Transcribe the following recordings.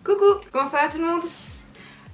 Coucou, comment ça va tout le monde?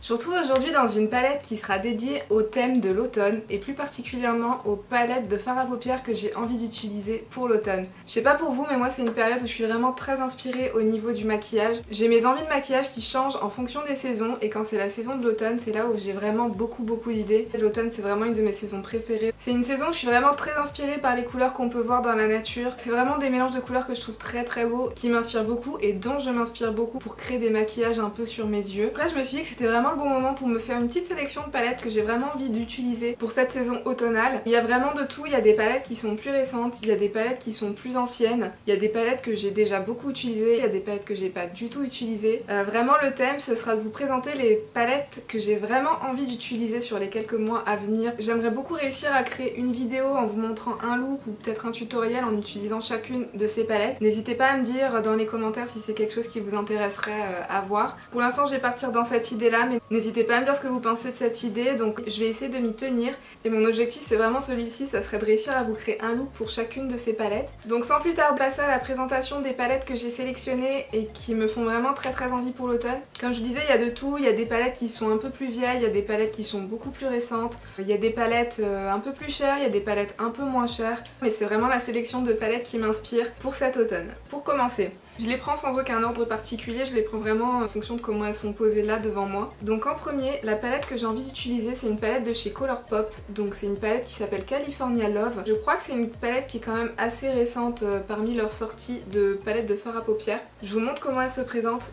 Je vous retrouve aujourd'hui dans une palette qui sera dédiée au thème de l'automne et plus particulièrement aux palettes de fard à paupières que j'ai envie d'utiliser pour l'automne. Je sais pas pour vous mais moi c'est une période où je suis vraiment très inspirée au niveau du maquillage. J'ai mes envies de maquillage qui changent en fonction des saisons et quand c'est la saison de l'automne c'est là où j'ai vraiment beaucoup d'idées. L'automne c'est vraiment une de mes saisons préférées. C'est une saison où je suis vraiment très inspirée par les couleurs qu'on peut voir dans la nature. C'est vraiment des mélanges de couleurs que je trouve très beaux, qui m'inspirent beaucoup et dont je m'inspire beaucoup pour créer des maquillages un peu sur mes yeux. Donc là je me suis dit que c'était vraiment le bon moment pour me faire une petite sélection de palettes que j'ai vraiment envie d'utiliser pour cette saison automnale. Il y a vraiment de tout, il y a des palettes qui sont plus récentes, il y a des palettes qui sont plus anciennes, il y a des palettes que j'ai déjà beaucoup utilisées, il y a des palettes que j'ai pas du tout utilisées. Vraiment le thème ce sera de vous présenter les palettes que j'ai vraiment envie d'utiliser sur les quelques mois à venir. J'aimerais beaucoup réussir à créer une vidéo en vous montrant un look ou peut-être un tutoriel en utilisant chacune de ces palettes. N'hésitez pas à me dire dans les commentaires si c'est quelque chose qui vous intéresserait à voir. Pour l'instant je vais partir dans cette idée là mais n'hésitez pas à me dire ce que vous pensez de cette idée, donc je vais essayer de m'y tenir et mon objectif c'est vraiment celui-ci, ça serait de réussir à vous créer un look pour chacune de ces palettes. Donc sans plus tarder, passer à la présentation des palettes que j'ai sélectionnées et qui me font vraiment très envie pour l'automne. Comme je disais, il y a de tout, il y a des palettes qui sont un peu plus vieilles, il y a des palettes qui sont beaucoup plus récentes, il y a des palettes un peu plus chères, il y a des palettes un peu moins chères, mais c'est vraiment la sélection de palettes qui m'inspire pour cet automne. Pour commencer, je les prends sans aucun ordre particulier, je les prends vraiment en fonction de comment elles sont posées là devant moi. Donc en premier, la palette que j'ai envie d'utiliser c'est une palette de chez Colourpop, donc c'est une palette qui s'appelle California Love. Je crois que c'est une palette qui est quand même assez récente parmi leurs sorties de palettes de fard à paupières. Je vous montre comment elle se présente.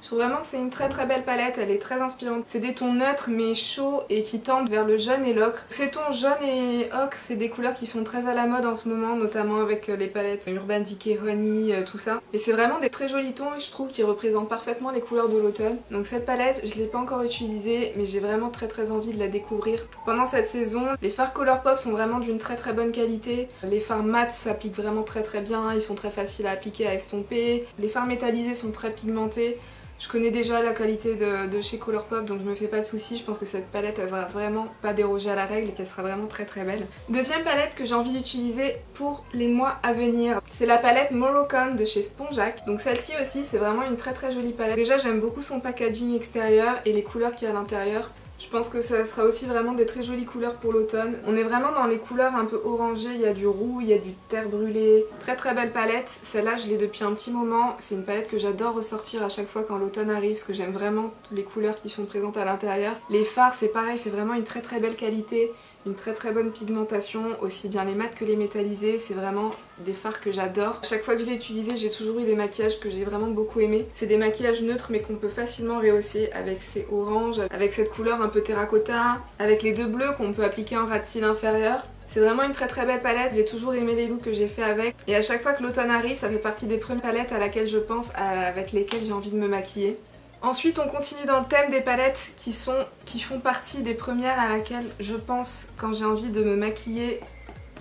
Je trouve vraiment que c'est une très belle palette, elle est très inspirante. C'est des tons neutres mais chauds et qui tendent vers le jaune et l'ocre. Ces tons jaune et ocre, c'est des couleurs qui sont très à la mode en ce moment, notamment avec les palettes Urban Decay, Honey, tout ça. Et c'est vraiment des très jolis tons, je trouve, qui représentent parfaitement les couleurs de l'automne. Donc cette palette, je l'ai pas encore utilisée, mais j'ai vraiment très envie de la découvrir. Pendant cette saison, les fards Colourpop sont vraiment d'une très bonne qualité. Les fards mat s'appliquent vraiment très bien, ils sont très faciles à appliquer, à estomper. Les fards métallisés sont très pigmentés. Je connais déjà la qualité de chez Colourpop donc je me fais pas de soucis, je pense que cette palette elle va vraiment pas déroger à la règle et qu'elle sera vraiment très belle. Deuxième palette que j'ai envie d'utiliser pour les mois à venir, c'est la palette Moroccan de chez Spongeac. Donc celle-ci aussi c'est vraiment une très jolie palette. Déjà j'aime beaucoup son packaging extérieur et les couleurs qu'il y a à l'intérieur. Je pense que ça sera aussi vraiment des très jolies couleurs pour l'automne. On est vraiment dans les couleurs un peu orangées, il y a du roux, il y a du terre brûlé. Très belle palette, celle-là je l'ai depuis un petit moment. C'est une palette que j'adore ressortir à chaque fois quand l'automne arrive parce que j'aime vraiment les couleurs qui sont présentes à l'intérieur. Les fards c'est pareil, c'est vraiment une très belle qualité. Une très bonne pigmentation, aussi bien les mats que les métallisés, c'est vraiment des fards que j'adore. À chaque fois que je l'ai utilisé, j'ai toujours eu des maquillages que j'ai vraiment beaucoup aimé. C'est des maquillages neutres mais qu'on peut facilement rehausser avec ces oranges, avec cette couleur un peu terracotta, avec les deux bleus qu'on peut appliquer en ras de cils inférieur. C'est vraiment une très belle palette, j'ai toujours aimé les looks que j'ai fait avec et à chaque fois que l'automne arrive, ça fait partie des premières palettes à laquelle je pense, avec lesquelles j'ai envie de me maquiller. Ensuite on continue dans le thème des palettes qui font partie des premières à laquelle je pense quand j'ai envie de me maquiller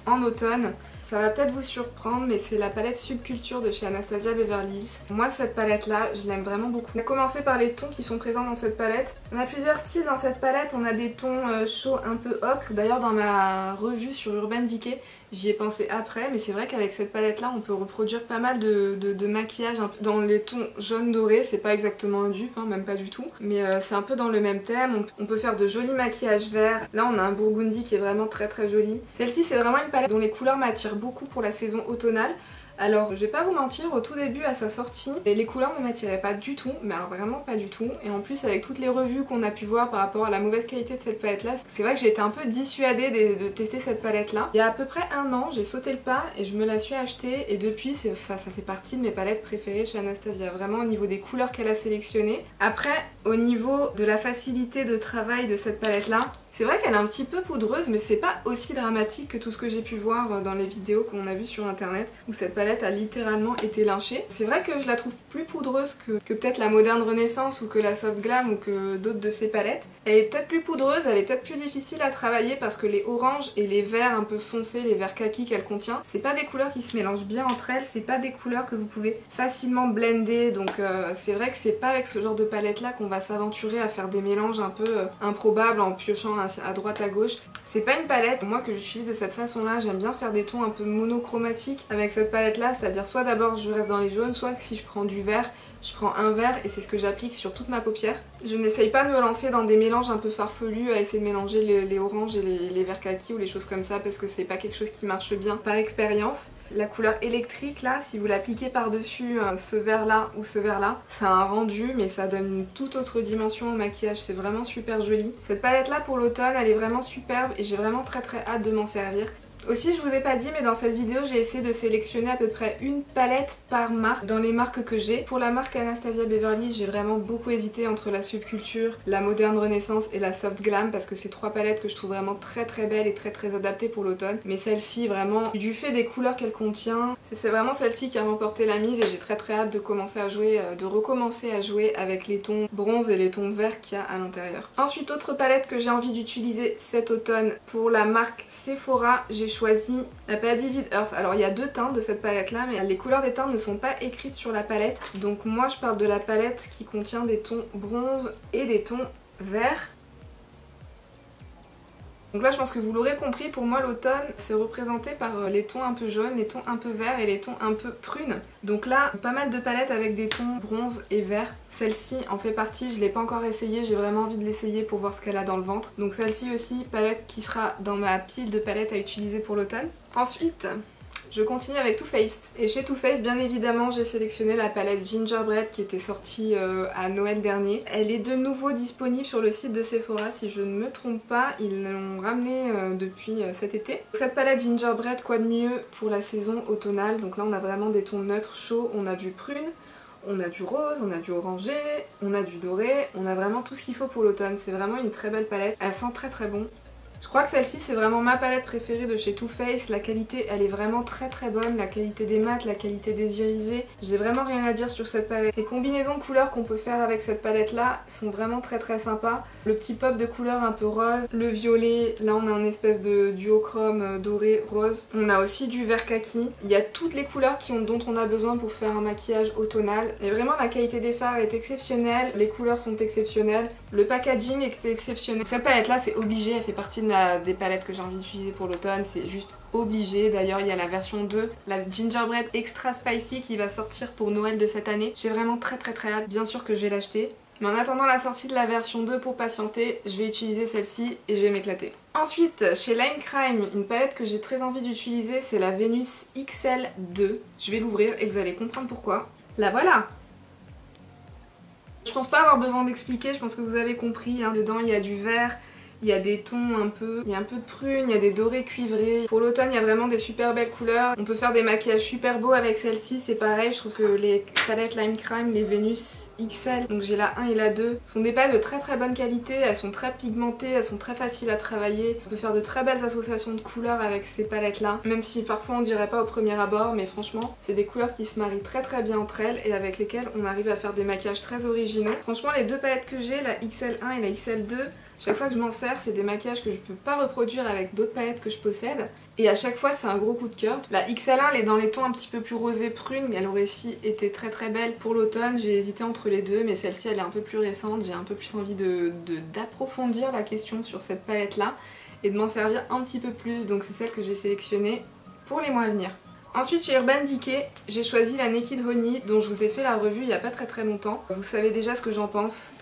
en automne. Ça va peut-être vous surprendre mais c'est la palette Subculture de chez Anastasia Beverly Hills. Moi cette palette là je l'aime vraiment beaucoup. On va commencer par les tons qui sont présents dans cette palette. On a plusieurs styles dans cette palette, on a des tons chauds un peu ocre. D'ailleurs dans ma revue sur Urban Decay j'y ai pensé après mais c'est vrai qu'avec cette palette là on peut reproduire pas mal de maquillage un peu dans les tons jaune doré. C'est pas exactement un dupe, hein, même pas du tout, mais c'est un peu dans le même thème. On peut faire de jolis maquillages verts. Là on a un burgundy qui est vraiment très joli. Celle-ci c'est vraiment une palette dont les couleurs m'attirent beaucoup pour la saison automnale. Alors je vais pas vous mentir, au tout début à sa sortie, les couleurs ne m'attiraient pas du tout, mais alors vraiment pas du tout. Et en plus avec toutes les revues qu'on a pu voir par rapport à la mauvaise qualité de cette palette là, c'est vrai que j'ai été un peu dissuadée de tester cette palette là. Il y a à peu près un an, j'ai sauté le pas et je me la suis achetée et depuis ça fait partie de mes palettes préférées chez Anastasia, vraiment au niveau des couleurs qu'elle a sélectionnées. Après au niveau de la facilité de travail de cette palette là, c'est vrai qu'elle est un petit peu poudreuse mais c'est pas aussi dramatique que tout ce que j'ai pu voir dans les vidéos qu'on a vues sur internet où cette palette a littéralement été lynchée. C'est vrai que je la trouve plus poudreuse que peut-être la Moderne Renaissance ou que la Soft Glam ou que d'autres de ces palettes. Elle est peut-être plus poudreuse, elle est peut-être plus difficile à travailler parce que les oranges et les verts un peu foncés, les verts kaki qu'elle contient, c'est pas des couleurs qui se mélangent bien entre elles, c'est pas des couleurs que vous pouvez facilement blender donc c'est vrai que c'est pas avec ce genre de palette là qu'on va s'aventurer à faire des mélanges un peu improbables en piochant à droite à gauche. C'est pas une palette, moi, que j'utilise de cette façon-là. J'aime bien faire des tons un peu monochromatiques avec cette palette-là, c'est-à-dire soit d'abord je reste dans les jaunes, soit si je prends du vert, je prends un vert et c'est ce que j'applique sur toute ma paupière. Je n'essaye pas de me lancer dans des mélanges un peu farfelus à essayer de mélanger les oranges et les verts kaki ou les choses comme ça parce que c'est pas quelque chose qui marche bien par expérience. La couleur électrique là, si vous l'appliquez par-dessus ce vert là ou ce vert là, ça a un rendu mais ça donne une toute autre dimension au maquillage, c'est vraiment super joli. Cette palette là pour l'automne, elle est vraiment superbe et j'ai vraiment très hâte de m'en servir. Aussi, je vous ai pas dit, mais dans cette vidéo, j'ai essayé de sélectionner à peu près une palette par marque dans les marques que j'ai. Pour la marque Anastasia Beverly, j'ai vraiment beaucoup hésité entre la Subculture, la Moderne Renaissance et la Soft Glam parce que c'est trois palettes que je trouve vraiment très belles et très adaptées pour l'automne. Mais celle-ci, vraiment, du fait des couleurs qu'elle contient, c'est vraiment celle-ci qui a remporté la mise et j'ai très hâte de commencer à jouer, de recommencer à jouer avec les tons bronze et les tons verts qu'il y a à l'intérieur. Ensuite, autre palette que j'ai envie d'utiliser cet automne pour la marque Sephora, j'ai choisi la palette Vivid Earth. Alors il y a deux teintes de cette palette là mais les couleurs des teintes ne sont pas écrites sur la palette. Donc moi je parle de la palette qui contient des tons bronze et des tons verts. Donc là je pense que vous l'aurez compris, pour moi l'automne c'est représenté par les tons un peu jaunes, les tons un peu verts et les tons un peu prunes. Donc là pas mal de palettes avec des tons bronze et vert. Celle-ci en fait partie, je l'ai pas encore essayée, j'ai vraiment envie de l'essayer pour voir ce qu'elle a dans le ventre. Donc celle-ci aussi, palette qui sera dans ma pile de palettes à utiliser pour l'automne. Ensuite, je continue avec Too Faced. Et chez Too Faced, bien évidemment, j'ai sélectionné la palette Gingerbread qui était sortie à Noël dernier. Elle est de nouveau disponible sur le site de Sephora, si je ne me trompe pas. Ils l'ont ramenée depuis cet été. Cette palette Gingerbread, quoi de mieux pour la saison automnale. Donc là, on a vraiment des tons neutres chauds. On a du prune, on a du rose, on a du orangé, on a du doré. On a vraiment tout ce qu'il faut pour l'automne. C'est vraiment une très belle palette. Elle sent très bon. Je crois que celle-ci c'est vraiment ma palette préférée de chez Too Faced. La qualité elle est vraiment très bonne, la qualité des mats, la qualité des irisés. J'ai vraiment rien à dire sur cette palette. Les combinaisons de couleurs qu'on peut faire avec cette palette là sont vraiment très sympas. Le petit pop de couleurs un peu rose, le violet, là on a un espèce de duochrome doré rose. On a aussi du vert kaki. Il y a toutes les couleurs dont on a besoin pour faire un maquillage automnal. Et vraiment la qualité des fards est exceptionnelle, les couleurs sont exceptionnelles, le packaging est exceptionnel. Cette palette là c'est obligé, elle fait partie de des palettes que j'ai envie d'utiliser pour l'automne, c'est juste obligé. D'ailleurs il y a la version 2, la Gingerbread Extra Spicy qui va sortir pour Noël de cette année. J'ai vraiment très hâte, bien sûr que je vais l'acheter. Mais en attendant la sortie de la version 2 pour patienter, je vais utiliser celle-ci et je vais m'éclater. Ensuite, chez Lime Crime, une palette que j'ai très envie d'utiliser, c'est la Venus XL2. Je vais l'ouvrir et vous allez comprendre pourquoi. La voilà! Je pense pas avoir besoin d'expliquer, je pense que vous avez compris, hein. Dedans il y a du vert, il y a des tons il y a un peu de prune, il y a des dorés cuivrés. Pour l'automne, il y a vraiment des super belles couleurs. On peut faire des maquillages super beaux avec celle-ci, c'est pareil. Je trouve que les palettes Lime Crime, les Venus XL, donc j'ai la 1 et la 2, sont des palettes de très bonne qualité. Elles sont très pigmentées, elles sont très faciles à travailler. On peut faire de très belles associations de couleurs avec ces palettes-là. Même si parfois on dirait pas au premier abord, mais franchement, c'est des couleurs qui se marient très bien entre elles et avec lesquelles on arrive à faire des maquillages très originaux. Franchement, les deux palettes que j'ai, la XL1 et la XL2, chaque fois que je m'en sers, c'est des maquillages que je peux pas reproduire avec d'autres palettes que je possède. Et à chaque fois, c'est un gros coup de cœur. La XL1, elle est dans les tons un petit peu plus rosé prune. Elle aurait aussi été très belle pour l'automne. J'ai hésité entre les deux, mais celle-ci, elle est un peu plus récente. J'ai un peu plus envie d'approfondir la question sur cette palette-là et de m'en servir un petit peu plus. Donc c'est celle que j'ai sélectionnée pour les mois à venir. Ensuite chez Urban Decay, j'ai choisi la Naked Honey dont je vous ai fait la revue il n'y a pas très longtemps. Vous savez déjà ce que j'en pense.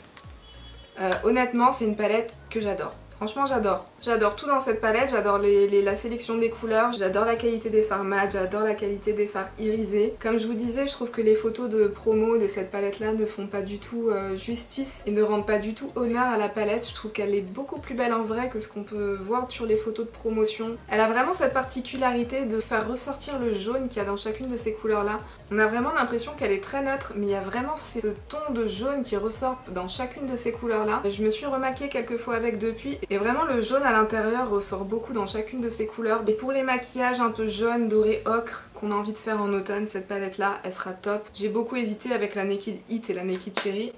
Honnêtement, c'est une palette que j'adore. Franchement, j'adore. J'adore tout dans cette palette, j'adore la sélection des couleurs, j'adore la qualité des fards mat, j'adore la qualité des fards irisés. Comme je vous disais, je trouve que les photos de promo de cette palette-là ne font pas du tout justice et ne rendent pas du tout honneur à la palette. Je trouve qu'elle est beaucoup plus belle en vrai que ce qu'on peut voir sur les photos de promotion. Elle a vraiment cette particularité de faire ressortir le jaune qu'il y a dans chacune de ces couleurs-là. On a vraiment l'impression qu'elle est très neutre, mais il y a vraiment ce ton de jaune qui ressort dans chacune de ces couleurs-là. Je me suis remaquillée quelques fois avec depuis, et vraiment le jaune à l'intérieur ressort beaucoup dans chacune de ces couleurs. Et pour les maquillages un peu jaune, doré, ocre qu'on a envie de faire en automne, cette palette-là, elle sera top. J'ai beaucoup hésité avec la Naked Heat et la Naked Cherry,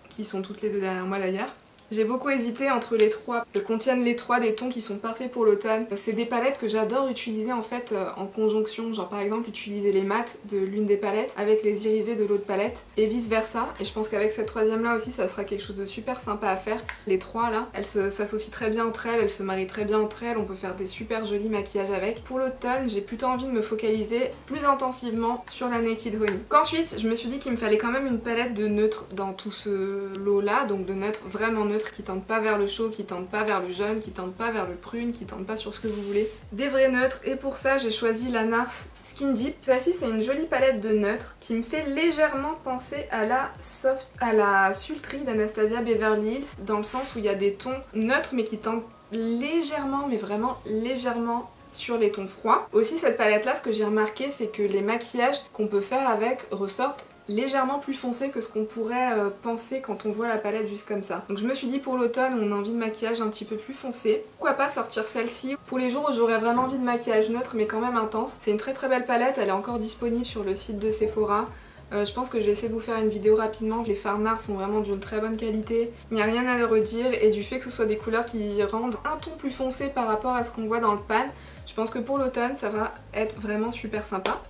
qui sont toutes les deux derrière moi d'ailleurs. J'ai beaucoup hésité entre les trois. Elles contiennent les trois des tons qui sont parfaits pour l'automne. C'est des palettes que j'adore utiliser en fait en conjonction. Genre par exemple utiliser les mats de l'une des palettes avec les irisés de l'autre palette et vice versa. Et je pense qu'avec cette troisième là aussi ça sera quelque chose de super sympa à faire. Les trois là, elles s'associent très bien entre elles, elles se marient très bien entre elles. On peut faire des super jolis maquillages avec. Pour l'automne, j'ai plutôt envie de me focaliser plus intensivement sur la Naked Honey. Ensuite, je me suis dit qu'il me fallait quand même une palette de neutres dans tout ce lot là. Donc de neutres vraiment neutres qui tendent pas vers le chaud, qui tendent pas vers le jaune, qui tendent pas vers le prune, qui tendent pas sur ce que vous voulez. Des vrais neutres, et pour ça j'ai choisi la NARS Skin Deep. Celle-ci c'est une jolie palette de neutres qui me fait légèrement penser à la Sultry d'Anastasia Beverly Hills, dans le sens où il y a des tons neutres mais qui tendent légèrement, mais vraiment légèrement sur les tons froids. Aussi cette palette là, ce que j'ai remarqué c'est que les maquillages qu'on peut faire avec ressortent légèrement plus foncé que ce qu'on pourrait penser quand on voit la palette juste comme ça. Donc je me suis dit pour l'automne on a envie de maquillage un petit peu plus foncé. Pourquoi pas sortir celle-ci pour les jours où j'aurais vraiment envie de maquillage neutre mais quand même intense. C'est une très très belle palette, elle est encore disponible sur le site de Sephora. Je pense que je vais essayer de vous faire une vidéo rapidement. Les fards NARS sont vraiment d'une très bonne qualité. Il n'y a rien à redire et du fait que ce soit des couleurs qui rendent un ton plus foncé par rapport à ce qu'on voit dans le pan, je pense que pour l'automne ça va être vraiment super sympa.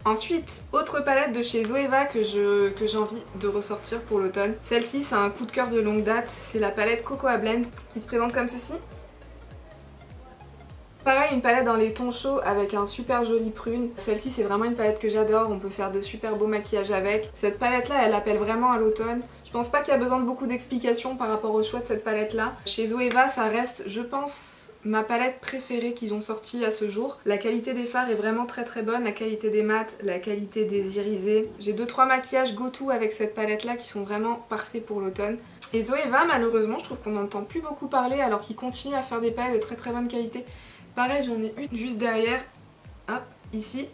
Ensuite, autre palette de chez Zoeva que j'ai envie de ressortir pour l'automne. Celle-ci, c'est un coup de cœur de longue date. C'est la palette Cocoa Blend qui se présente comme ceci. Pareil, une palette dans les tons chauds avec un super joli prune. Celle-ci, c'est vraiment une palette que j'adore. On peut faire de super beaux maquillages avec. Cette palette-là, elle appelle vraiment à l'automne. Je pense pas qu'il y a besoin de beaucoup d'explications par rapport au choix de cette palette-là. Chez Zoeva, ça reste, je pense, ma palette préférée qu'ils ont sortie à ce jour. La qualité des fards est vraiment très très bonne, la qualité des mats, la qualité des irisés. J'ai 2-3 maquillages go-to avec cette palette là qui sont vraiment parfaits pour l'automne. Et Zoeva, malheureusement, je trouve qu'on n'entend plus beaucoup parler alors qu'ils continuent à faire des palettes de très très bonne qualité. Pareil, j'en ai une juste derrière, hop, ici.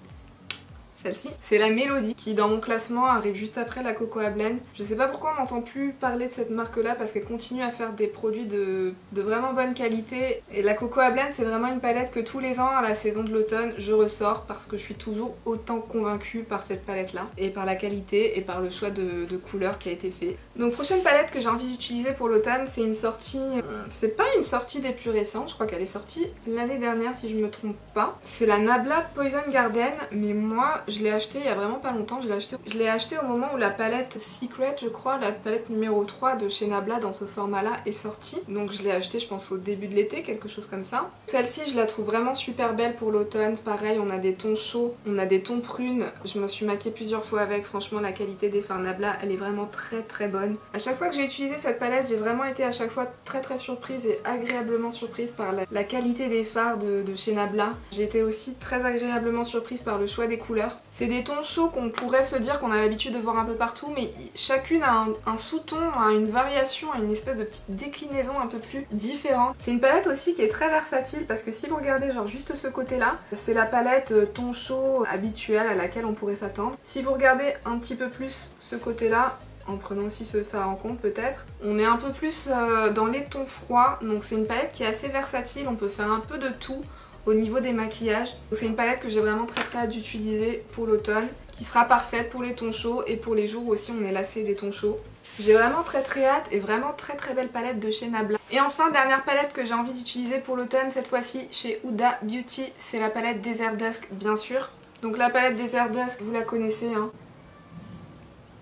Celle-ci, c'est la Mélodie qui dans mon classement arrive juste après la Cocoa Blend. Je sais pas pourquoi on n'entend plus parler de cette marque là parce qu'elle continue à faire des produits de vraiment bonne qualité. Et la Cocoa Blend c'est vraiment une palette que tous les ans à la saison de l'automne je ressors parce que je suis toujours autant convaincue par cette palette là et par la qualité et par le choix de couleurs qui a été fait. Donc prochaine palette que j'ai envie d'utiliser pour l'automne, c'est une sortie, c'est pas une sortie des plus récentes, je crois qu'elle est sortie l'année dernière si je me trompe pas. C'est la Nabla Poison Garden, mais moi je l'ai acheté il y a vraiment pas longtemps. Je l'ai acheté au moment où la palette Secret, je crois, la palette numéro 3 de chez Nabla dans ce format là est sortie. Donc je l'ai acheté je pense au début de l'été, quelque chose comme ça. Celle-ci je la trouve vraiment super belle pour l'automne. Pareil, on a des tons chauds, on a des tons prunes. Je me suis maquillée plusieurs fois avec, franchement la qualité des fards Nabla elle est vraiment très très bonne. À chaque fois que j'ai utilisé cette palette j'ai vraiment été à chaque fois très très surprise et agréablement surprise par la qualité des fards de chez Nabla. J'ai été aussi très agréablement surprise par le choix des couleurs. C'est des tons chauds qu'on pourrait se dire qu'on a l'habitude de voir un peu partout, mais chacune a un sous-ton, a une variation, a une espèce de petite déclinaison un peu plus différente. C'est une palette aussi qui est très versatile parce que si vous regardez genre juste ce côté-là, c'est la palette ton chaud habituelle à laquelle on pourrait s'attendre. Si vous regardez un petit peu plus ce côté-là, en prenant aussi ce fard en compte peut-être, on est un peu plus dans les tons froids, donc c'est une palette qui est assez versatile, on peut faire un peu de tout au niveau des maquillages. C'est une palette que j'ai vraiment très hâte d'utiliser pour l'automne, qui sera parfaite pour les tons chauds et pour les jours où aussi on est lassé des tons chauds. J'ai vraiment très hâte et vraiment très belle palette de chez Nabla. Et enfin, dernière palette que j'ai envie d'utiliser pour l'automne, cette fois-ci chez Huda Beauty, c'est la palette Desert Dusk bien sûr. Donc la palette Desert Dusk, vous la connaissez hein.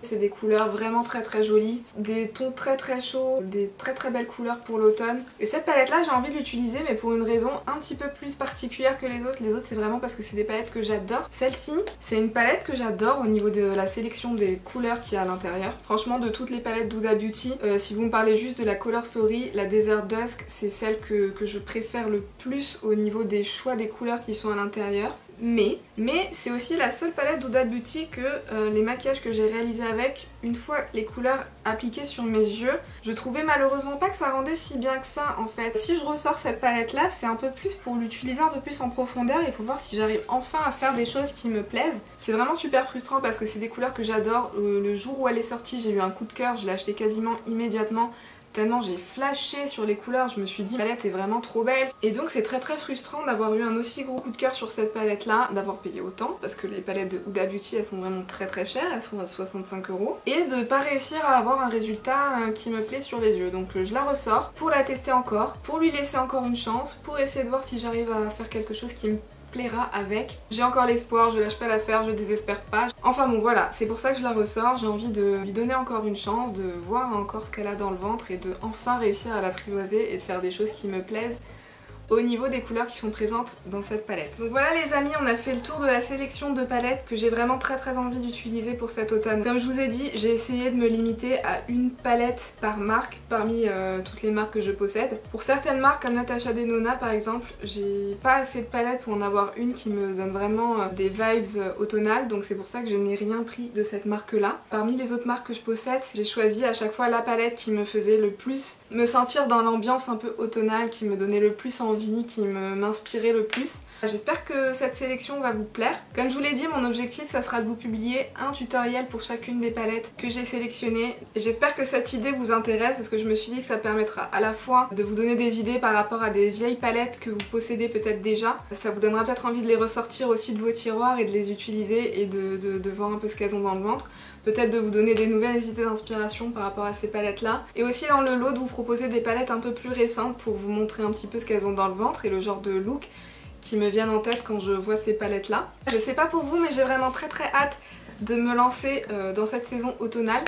C'est des couleurs vraiment très jolies, des tons très chauds, des très belles couleurs pour l'automne. Et cette palette là j'ai envie de l'utiliser mais pour une raison un petit peu plus particulière que les autres. Les autres c'est vraiment parce que c'est des palettes que j'adore. Celle-ci c'est une palette que j'adore au niveau de la sélection des couleurs qu'il y a à l'intérieur. Franchement de toutes les palettes d'Huda Beauty, si vous me parlez juste de la Color Story, la Desert Dusk c'est celle que je préfère le plus au niveau des choix des couleurs qui sont à l'intérieur. Mais c'est aussi la seule palette d'Huda Beauty que les maquillages que j'ai réalisés avec, une fois les couleurs appliquées sur mes yeux, je trouvais malheureusement pas que ça rendait si bien que ça en fait. Si je ressors cette palette là, c'est un peu plus pour l'utiliser un peu plus en profondeur et pour voir si j'arrive enfin à faire des choses qui me plaisent. C'est vraiment super frustrant parce que c'est des couleurs que j'adore. Le jour où elle est sortie, j'ai eu un coup de cœur, je l'ai acheté quasiment immédiatement. tellement j'ai flashé sur les couleurs, je me suis dit la palette est vraiment trop belle. Et donc c'est très frustrant d'avoir eu un aussi gros coup de cœur sur cette palette là, d'avoir payé autant, parce que les palettes de Huda Beauty elles sont vraiment très chères, elles sont à 65 €, et de pas réussir à avoir un résultat qui me plaît sur les yeux. Donc je la ressors pour la tester encore, pour lui laisser encore une chance, pour essayer de voir si j'arrive à faire quelque chose qui me plaira avec. J'ai encore l'espoir, je lâche pas l'affaire, je désespère pas. Enfin bon voilà, c'est pour ça que je la ressors, j'ai envie de lui donner encore une chance, de voir encore ce qu'elle a dans le ventre et de enfin réussir à l'apprivoiser et de faire des choses qui me plaisent au niveau des couleurs qui sont présentes dans cette palette. Donc voilà les amis, on a fait le tour de la sélection de palettes que j'ai vraiment très envie d'utiliser pour cet automne. Comme je vous ai dit, j'ai essayé de me limiter à une palette par marque parmi toutes les marques que je possède. Pour certaines marques comme Natasha Denona par exemple, j'ai pas assez de palettes pour en avoir une qui me donne vraiment des vibes automnales, donc c'est pour ça que je n'ai rien pris de cette marque là. Parmi les autres marques que je possède, j'ai choisi à chaque fois la palette qui me faisait le plus me sentir dans l'ambiance un peu automnale, qui me donnait le plus envie, qui m'inspirait le plus. J'espère que cette sélection va vous plaire. Comme je vous l'ai dit, mon objectif ça sera de vous publier un tutoriel pour chacune des palettes que j'ai sélectionnées. J'espère que cette idée vous intéresse parce que je me suis dit que ça permettra à la fois de vous donner des idées par rapport à des vieilles palettes que vous possédez peut-être déjà. Ça vous donnera peut-être envie de les ressortir aussi de vos tiroirs et de les utiliser et de voir un peu ce qu'elles ont dans le ventre. Peut-être de vous donner des nouvelles idées d'inspiration par rapport à ces palettes là. Et aussi dans le lot de vous proposer des palettes un peu plus récentes pour vous montrer un petit peu ce qu'elles ont dans le ventre et le genre de look qui me viennent en tête quand je vois ces palettes là. Je sais pas pour vous mais j'ai vraiment très hâte de me lancer dans cette saison automnale.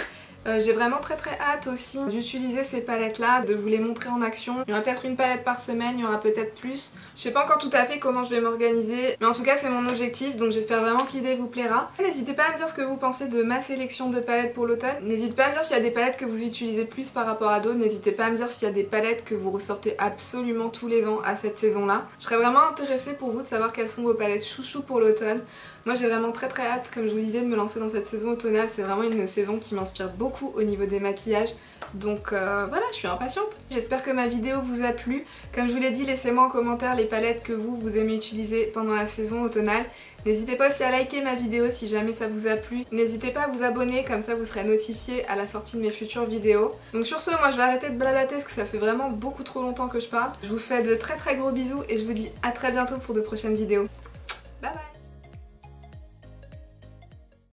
J'ai vraiment très hâte aussi d'utiliser ces palettes là, de vous les montrer en action. Il y aura peut-être une palette par semaine, il y aura peut-être plus. Je sais pas encore tout à fait comment je vais m'organiser, mais en tout cas c'est mon objectif, donc j'espère vraiment que l'idée vous plaira. N'hésitez pas à me dire ce que vous pensez de ma sélection de palettes pour l'automne. N'hésitez pas à me dire s'il y a des palettes que vous utilisez plus par rapport à d'autres. N'hésitez pas à me dire s'il y a des palettes que vous ressortez absolument tous les ans à cette saison là. Je serais vraiment intéressée pour vous de savoir quelles sont vos palettes chouchou pour l'automne. Moi j'ai vraiment très hâte, comme je vous disais, de me lancer dans cette saison automnale. C'est vraiment une saison qui m'inspire beaucoup au niveau des maquillages. Donc voilà, je suis impatiente. J'espère que ma vidéo vous a plu. Comme je vous l'ai dit, laissez-moi en commentaire les palettes que vous aimez utiliser pendant la saison automnale. N'hésitez pas aussi à liker ma vidéo si jamais ça vous a plu. N'hésitez pas à vous abonner, comme ça vous serez notifié à la sortie de mes futures vidéos. Donc sur ce, moi je vais arrêter de blablater parce que ça fait vraiment beaucoup trop longtemps que je parle. Je vous fais de très gros bisous et je vous dis à très bientôt pour de prochaines vidéos. Bye bye.